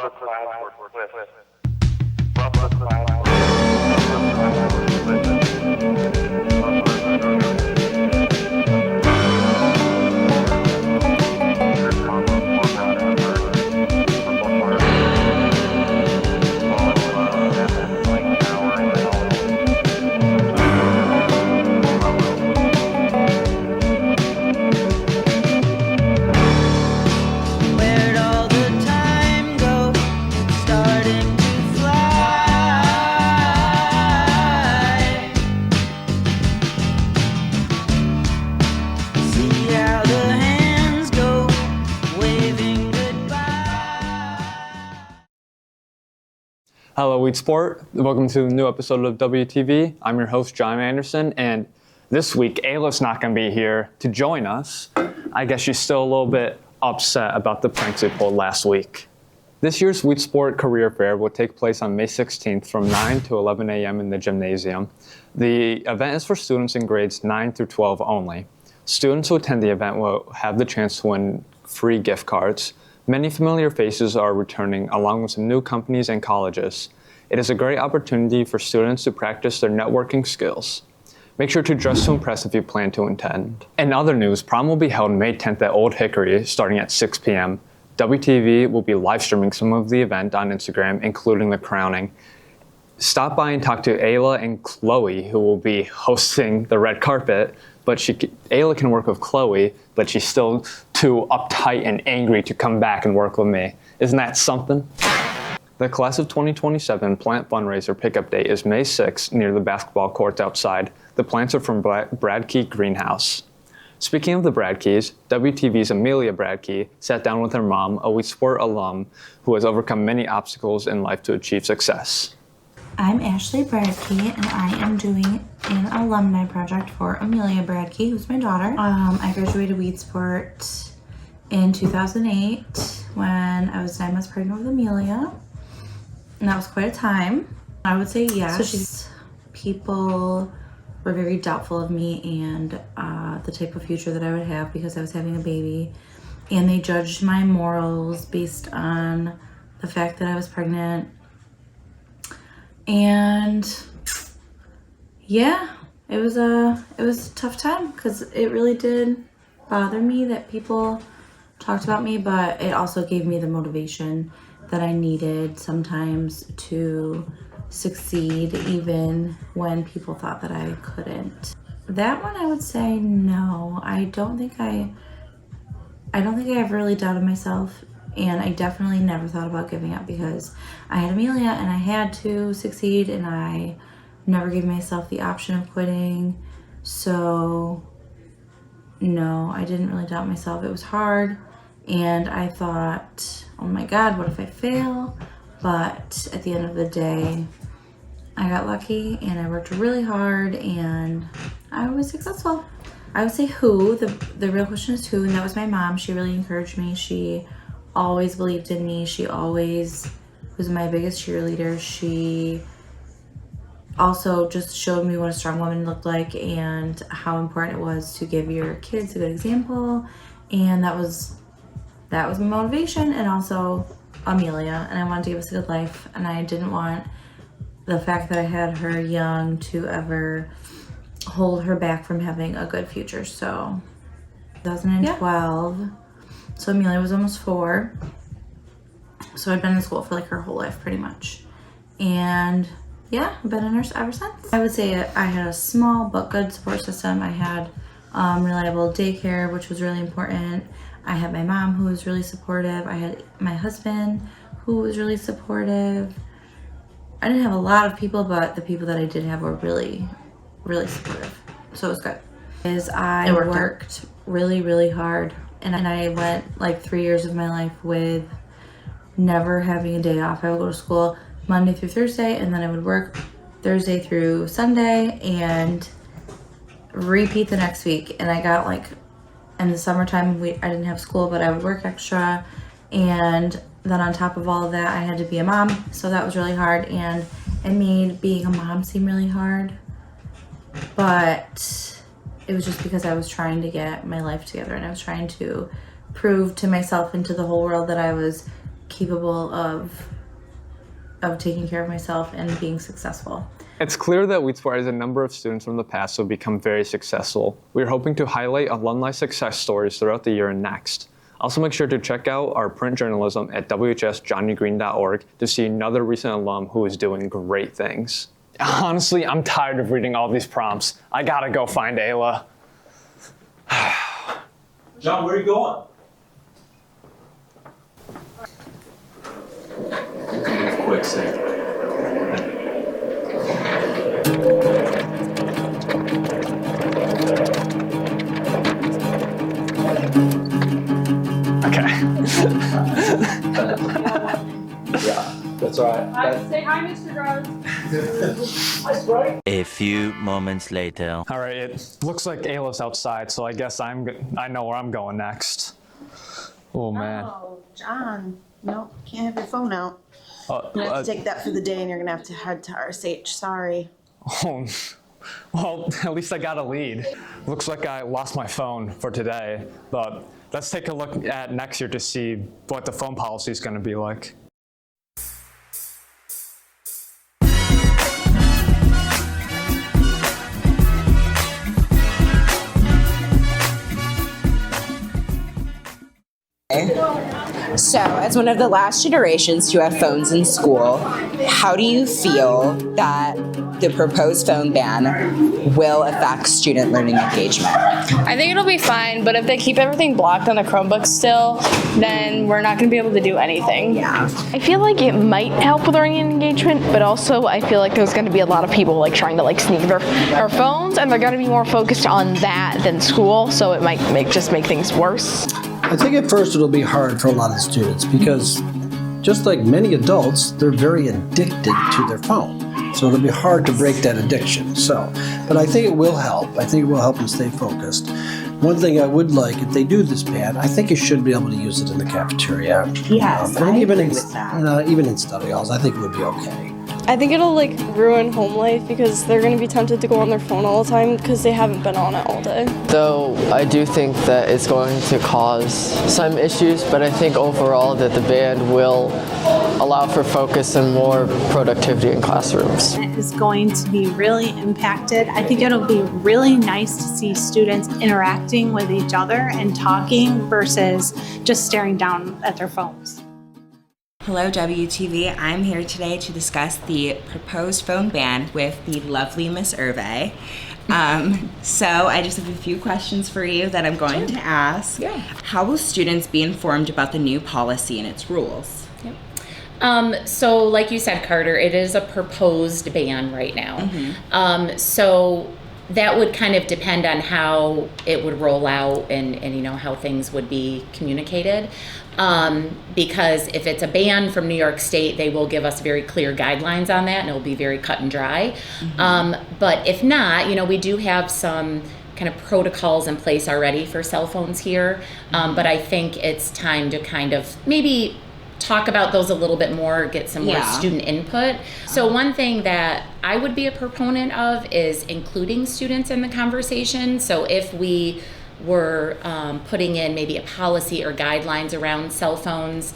the clouds were split. From the clouds were split. Hello, Weedsport. Welcome to a new episode of WTV. I'm your host, John Anderson, and this week, Ayla's not going to be here to join us. I guess she's still a little bit upset about the pranks we pulled last week. This year's Weedsport Career Fair will take place on May 16th from 9 to 11 a.m. in the gymnasium. The event is for students in grades 9 through 12 only. Students who attend the event will have the chance to win free gift cards. Many familiar faces are returning, along with some new companies and colleges. It is a great opportunity for students to practice their networking skills. Make sure to dress to impress if you plan to attend. In other news, prom will be held May 10th at Old Hickory, starting at 6 p.m. WTV will be live streaming some of the event on Instagram, including the crowning. Stop by and talk to Ayla and Chloe, who will be hosting the red carpet. But Ayla can work with Chloe, but she's still too uptight and angry to come back and work with me. Isn't that something? The Class of 2027 plant fundraiser pickup date is May 6th near the basketball courts outside. The plants are from Bradkey Greenhouse. Speaking of the Bradkeys, WTV's Amelia Bradkey sat down with her mom, a Weedsport alum who has overcome many obstacles in life to achieve success. I'm Ashley Bradkey, and I am doing an alumni project for Amelia Bradkey, who's my daughter. I graduated Weedsport in 2008 when I was 9 months pregnant with Amelia, and that was quite a time. I would say yes. So people were very doubtful of me and the type of future that I would have because I was having a baby, and they judged my morals based on the fact that I was pregnant. And yeah, it was a tough time because it really did bother me that people talked about me, but it also gave me the motivation that I needed sometimes to succeed even when people thought that I couldn't. That one I would say no. I don't think I ever really doubted myself. And I definitely never thought about giving up because I had Amelia and I had to succeed, and I never gave myself the option of quitting. So no, I didn't really doubt myself. It was hard, and I thought, oh my God, what if I fail? But at the end of the day, I got lucky and I worked really hard and I was successful. I would say who, the real question is who, and that was my mom. She really encouraged me. She always believed in me. She always was my biggest cheerleader. She also just showed me what a strong woman looked like and how important it was to give your kids a good example. And that was my motivation, and also Amelia. And I wanted to give us a good life, and I didn't want the fact that I had her young to ever hold her back from having a good future. So 2012. So Amelia was almost 4. So I'd been in school for like her whole life pretty much. And yeah, I've been a nurse ever since. I would say I had a small but good support system. I had reliable daycare, which was really important. I had my mom who was really supportive. I had my husband who was really supportive. I didn't have a lot of people, but the people that I did have were really, really supportive. So it was good. I worked really, really hard. And I went like 3 years of my life with never having a day off. I would go to school Monday through Thursday, and then I would work Thursday through Sunday and repeat the next week. And I got like, in the summertime, I didn't have school, but I would work extra. And then on top of all of that, I had to be a mom. So that was really hard. And it made being a mom seem really hard. But it was just because I was trying to get my life together, and I was trying to prove to myself and to the whole world that I was capable of taking care of myself and being successful. It's clear that Weedsport has a number of students from the past who have become very successful. We are hoping to highlight alumni success stories throughout the year and next. Also make sure to check out our print journalism at whsjohnnygreen.org to see another recent alum who is doing great things. Honestly, I'm tired of reading all these prompts. I gotta go find Ayla. John, where are you going? Quick sec. Okay. Yeah, that's all right. Say hi, Mr. Gross. A few moments later. All right, it looks like Ayla's outside, so I guess I know where I'm going next. Oh man. Oh, John, no, can't have your phone out. Uh, You're gonna have to take that for the day, and you're gonna have to head to RSH. Sorry. Oh, well, at least I got a lead. Looks like I lost my phone for today, but let's take a look at next year to see what the phone policy is going to be like. So, as one of the last generations to have phones in school, how do you feel that the proposed phone ban will affect student learning engagement? I think it'll be fine, but if they keep everything blocked on the Chromebook still, then we're not going to be able to do anything. Yeah. I feel like it might help with learning engagement, but also I feel like there's going to be a lot of people like trying to like sneak their phones, and they're going to be more focused on that than school, so it might make things worse. I think at first it'll be hard for a lot of the students because just like many adults, they're very addicted to their phone. So it'll be hard to break that addiction. But I think it will help. I think it will help them stay focused. One thing I would like, if they do this ban, I think you should be able to use it in the cafeteria. Yes, I and even agree in, with that. Even in study halls, I think it would be okay. I think it'll like ruin home life because they're going to be tempted to go on their phone all the time because they haven't been on it all day. Though I do think that it's going to cause some issues, but I think overall that the ban will allow for focus and more productivity in classrooms. It is going to be really impacted. I think it'll be really nice to see students interacting with each other and talking versus just staring down at their phones. Hello, WTV. I'm here today to discuss the proposed phone ban with the lovely Miss Irve. So I just have a few questions for you that I'm going to ask. Yeah. How will students be informed about the new policy and its rules? So like you said, Carter, it is a proposed ban right now. So that would kind of depend on how it would roll out and you know how things would be communicated. Because if it's a ban from New York State, they will give us very clear guidelines on that and it will be very cut and dry. But if not, you know, we do have some kind of protocols in place already for cell phones here. But I think it's time to kind of maybe talk about those a little bit more, get some more student input. So one thing that I would be a proponent of is including students in the conversation. So if we were putting in maybe a policy or guidelines around cell phones,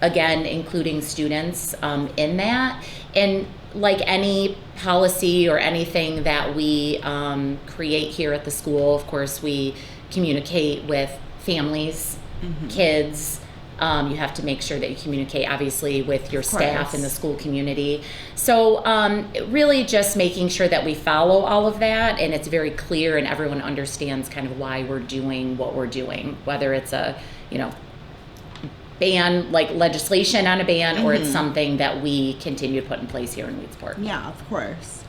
again, including students in that. And like any policy or anything that we create here at the school, of course, we communicate with families, kids. You have to make sure that you communicate, obviously, with your staff and the school community. So really just making sure that we follow all of that and it's very clear and everyone understands kind of why we're doing what we're doing, whether it's a, you know, ban, like legislation on a ban, or it's something that we continue to put in place here in Weedsport. Yeah, of course.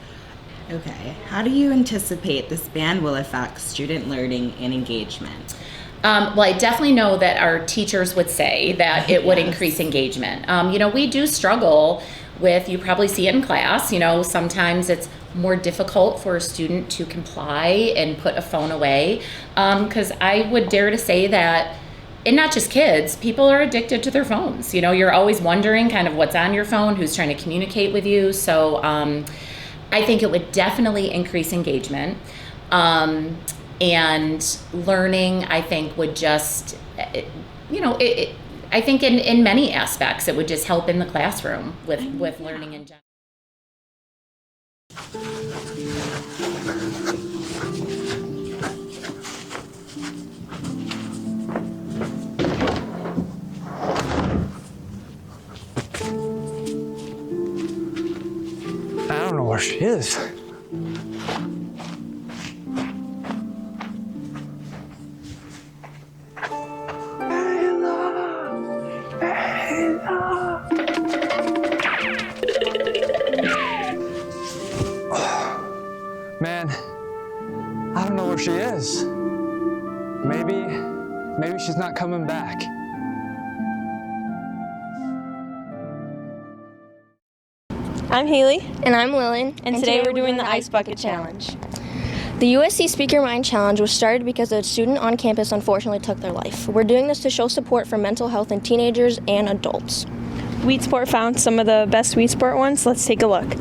Okay. How do you anticipate this ban will affect student learning and engagement? Well, I definitely know that our teachers would say that it would increase engagement. You know, we do struggle with, you probably see it in class, you know, sometimes it's more difficult for a student to comply and put a phone away. Because I would dare to say that, and not just kids, people are addicted to their phones. You know, you're always wondering kind of what's on your phone, who's trying to communicate with you. So I think it would definitely increase engagement. And learning, I think, would just, you know, I think in many aspects, it would just help in the classroom with learning in general. I don't know where she is. Man, I don't know where she is. Maybe she's not coming back. I'm Haley. And I'm Lillian. And today we're doing the Ice Bucket Challenge. The USC Speaker Mind Challenge was started because a student on campus unfortunately took their life. We're doing this to show support for mental health in teenagers and adults. Weedsport found some of the best Weedsport ones. Let's take a look.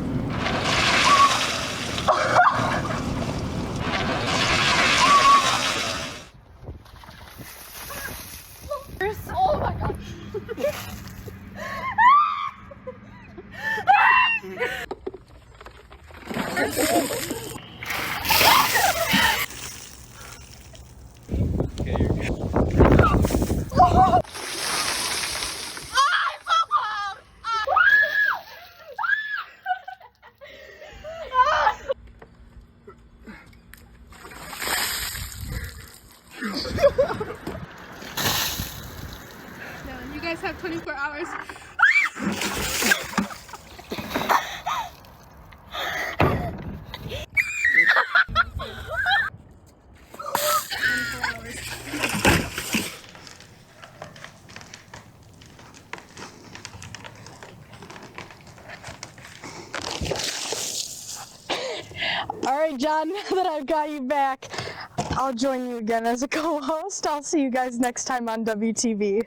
Oh my god. You guys have 24 hours. All right, John, now that I've got you back, I'll join you again as a co-host. I'll see you guys next time on WTV.